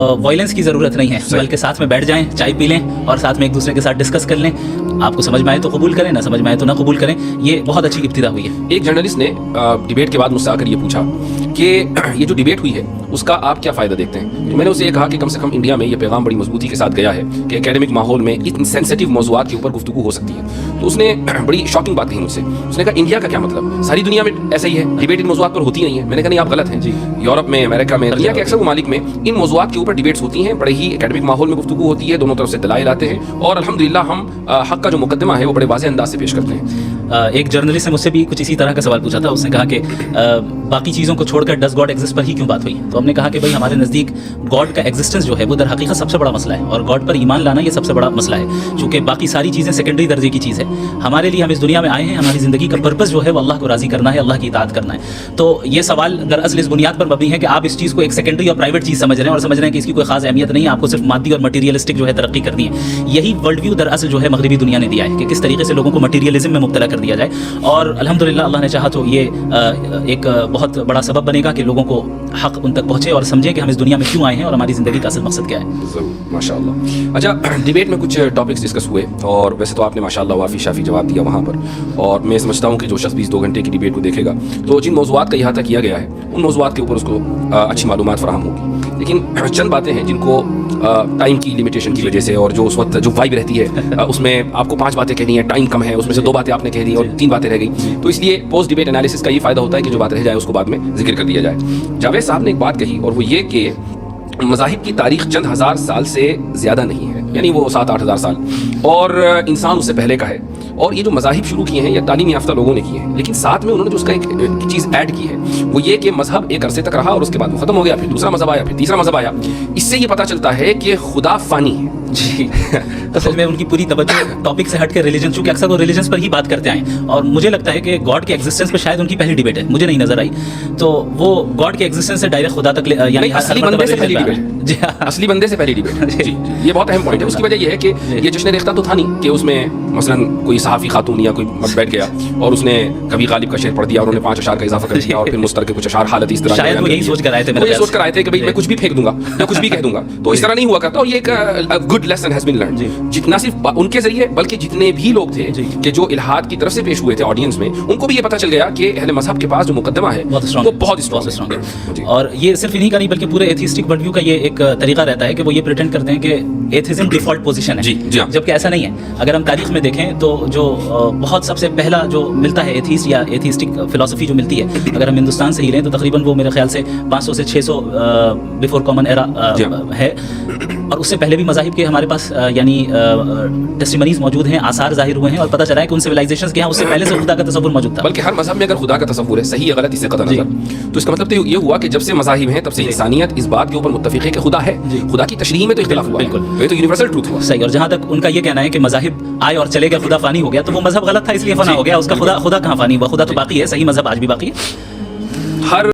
Violence کی ضرورت نہیں ہے، بلکہ ساتھ میں بیٹھ جائیں، چائے پی لیں اور ساتھ میں ایک دوسرے کے ساتھ ڈسکس کر لیں. آپ کو سمجھ میں آئے تو قبول کریں، نہ سمجھ میں آئے تو نہ قبول کریں. یہ بہت اچھی ابتدا ہوئی ہے. ایک جرنلسٹ نے ڈیبیٹ کے بعد مجھ سے آ کر یہ پوچھا کہ یہ جو ڈیبیٹ ہوئی ہے اس کا آپ کیا فائدہ دیکھتے ہیں؟ تو میں نے اسے یہ کہا کہ کم سے کم انڈیا میں یہ پیغام بڑی مضبوطی کے ساتھ گیا ہے کہ اکیڈمک ماحول میں اتنی سینسیٹیو موضوعات کے اوپر گفتگو ہو سکتی ہے. تو اس نے بڑی شاکنگ بات کہی مجھ سے. اس نے کہا انڈیا کا کیا مطلب، ساری دنیا میں ایسا ہی ہے، ڈیبیٹ ان موضوعات پر ہوتی نہیں ہے. میں نے کہا نہیں، آپ غلط ہیں. یورپ میں، امریکہ میں، دنیا کے اکثر ممالک میں ان موضوعات کے اوپر ڈیبیٹس ہوتی ہیں، بڑے ہی اکیڈمک ماحول میں گفتگو ہوتی ہے، دونوں طرف سے دلائل آتے ہیں اور الحمدللہ ہم حق کا جو مقدمہ ہے وہ بڑے واضح انداز سے پیش کرتے ہیں. ایک جرنلسٹ نے مجھ سے بھی کچھ اسی طرح کا سوال پوچھا تھا. اس نے کہا کہ باقی چیزوں کو چھوڑ کر ڈز گاڈ ایگزسٹ پر ہی کیوں بات ہوئی؟ تو ہم نے کہا کہ بھائی ہمارے نزدیک گاڈ کا ایگزسٹنس جو ہے وہ در حقیقت سب سے بڑا مسئلہ ہے، اور گاڈ پر ایمان لانا یہ سب سے بڑا مسئلہ ہے. چونکہ باقی ساری چیزیں سیکنڈری درجے کی چیز ہے. ہمارے لیے ہم اس دنیا میں آئے ہیں، ہماری زندگی کا پرپس جو ہے وہ اللہ کو راضی کرنا ہے، اللہ کی اطاعت کرنا ہے. تو یہ سوال دراصل اس بنیاد پر مبنی ہے کہ آپ اس چیز کو ایک سیکنڈری اور پرائیویٹ چیز سمجھ رہے ہیں اور سمجھ رہے ہیں کہ اس کی کوئی خاص اہمیت نہیں ہے، آپ کو صرف مادی اور مٹیریلسٹک جو ہے ترقی کرنی ہے. یہی ورلڈ ویو دراصل جو ہے مغربی دنیا نے دیا ہے کہ کس طریقے سے لوگوں کو مٹیریلزم میں مبتلا کر دیا جائے. اور الحمدللہ اللہ نے چاہا تو یہ ایک بہت بڑا سبب بنے گا کہ لوگوں کو حق ان تک پہنچے اور سمجھیں کہ ہم اس دنیا میں کیوں آئے ہیں اور ہماری زندگی کا اصل مقصد کیا ہے. ضرور، ماشاء اللہ. اچھا، ڈیبیٹ میں کچھ ٹاپکس ڈسکس ہوئے اور ویسے تو آپ نے ماشاء اللہ وافی شافی جواب دیا وہاں پر، اور میں سمجھتا ہوں کہ جو شخص 20-2 گھنٹے کی ڈیبیٹ کو دیکھے گا تو جن موضوعات کا احاطہ کیا گیا ہے ان موضوعات کے اوپر اس کو اچھی معلومات فراہم ہوگی. لیکن چند باتیں ہیں جن کو ٹائم کی لمیٹیشن کی وجہ سے اور جو اس وقت جو وائب رہتی ہے اس میں آپ کو 5 باتیں کہنی ہے، ٹائم کم ہے، اس میں سے 2 باتیں آپ نے کہہ دی اور 3 باتیں رہ گئی. تو اس لیے پوسٹ ڈیبیٹ انالیسس کا یہ فائدہ ہوتا ہے کہ جو بات رہ جائے اس کو بعد میں ذکر کر دیا جائے. جاوید صاحب نے ایک بات کہی اور وہ یہ کہ مذاہب کی تاریخ چند ہزار سال سے زیادہ نہیں ہے، یعنی وہ 7-8 ہزار سال، اور انسان اس سے پہلے کا ہے. اور یہ جو مذاہب شروع کیے ہیں یہ تعلیم یافتہ لوگوں نے کیے ہیں، لیکن ساتھ میں انہوں نے جو اس کا ایک چیز ایڈ کی ہے وہ یہ کہ مذہب ایک عرصے تک رہا اور اس کے بعد وہ ختم ہو گیا، پھر دوسرا مذہب آیا، پھر تیسرا مذہب آیا. اس سے یہ پتہ چلتا ہے کہ خدا فانی ہے. جی، اصل میں ان کی پوری توجہ ٹاپک سے ہٹ کے ریلیجن، چونکہ اکثر وہ ریلیجنس پر ہی بات کرتے آئے ہیں اور مجھے لگتا ہے کہ گاڈ کے ایگزسٹنس پہ شاید ان کی پہلی ڈیبیٹ ہے، مجھے نہیں نظر آئی. تو وہ گاڈ کے ایگزسٹنس سے ڈائریکٹ خدا تک، یعنی اصلی بندے سے پہلی ڈیبیٹ. جی، اصلی بندے سے پہلی ڈیبیٹ. جی، یہ بہت اہم پوائنٹ ہے. اس کی وجہ یہ ہے کہ یہ جشن ریختہ تو تھا نہیں کہ اس میں مثلا کوئی صحافی خاتون یا کوئی مرد بیٹھ گیا اور اس نے کبھی غالب کا شعر پڑھ دیا اور انہوں نے 5 اشعار کا اضافہ کر دیا اور پھر مستر کے کچھ اشعار حالت اس طرح شاید وہ یہی سوچ کر آئے تھے، یہ سوچ کر آئے تھے کہ میں کچھ بھی پھینک دوں گا یا کچھ بھی کہہ دوں گا. تو اس طرح نہیں ہوا کرتا. اور یہ ایک good lesson has been learned جتنا صرف ان کے ذریعے بلکہ جتنے بھی لوگ تھے کہ جو الہاد کی طرف سے پیش ہوئے تھے آڈینس میں، ان کو بھی یہ پتہ چل گیا کہ اہل مذہب کے پاس جو مقدمہ ہے وہ بہت اسٹرانگ ہے. اور یہ صرف انہی کا نہیں بلکہ پورے ایتھیسٹک ورلڈ ویو کا یہ ایک طریقہ رہتا ہے کہ وہ یہ پریٹینڈ کرتے ہیں کہ ایتھیزم ڈیفالٹ پوزیشن ہے، جبکہ ایسا نہیں ہے. اگر ہم تاریخ میں دیکھیں تو جو بہت سب سے پہلا جو ملتا ہے ایتھیسٹ یا ایتھیسٹک فلسفی جو ملتی ہے، اگر ہم ہندوستان سے ہی لیں تو تقریباً وہ میرے خیال سے 500 سے 600 بیفور کامن ایرا ہے. اور اس سے پہلے بھی مذاہب کے ہمارے پاس یعنی ٹیسٹیمنیز موجود ہیں، آثار ظاہر ہوئے ہیں اور پتہ چلا ہے کہ ان سویلائزیشنز کے ہاں اس سے پہلے سے خدا کا تصور موجود تھا. بلکہ ہر مذہب میں اگر خدا کا تصور ہے، صحیح یا غلط، اس سے قطع نظر. تو اس کا مطلب تو یہ ہوا کہ جب سے مذاہب ہیں تب سے انسانیت اس بات کے اوپر متفق ہے کہ خدا ہے. خدا کی تشریح میں تو اختلاف ہوا، بالکل، یہ تو یونیورسل ٹروتھ ہوا. صحیح. اور جہاں تک ان کا یہ کہنا ہے کہ مذاہب آئے اور چلے گئے، خدا فانی ہو گیا، تو وہ مذہب غلط تھا اس لیے فنا ہو گیا. اس کا خدا کہاں فانی ہوا؟ خدا تو باقی ہے، صحیح مذہب آج بھی باقی ہے. ہر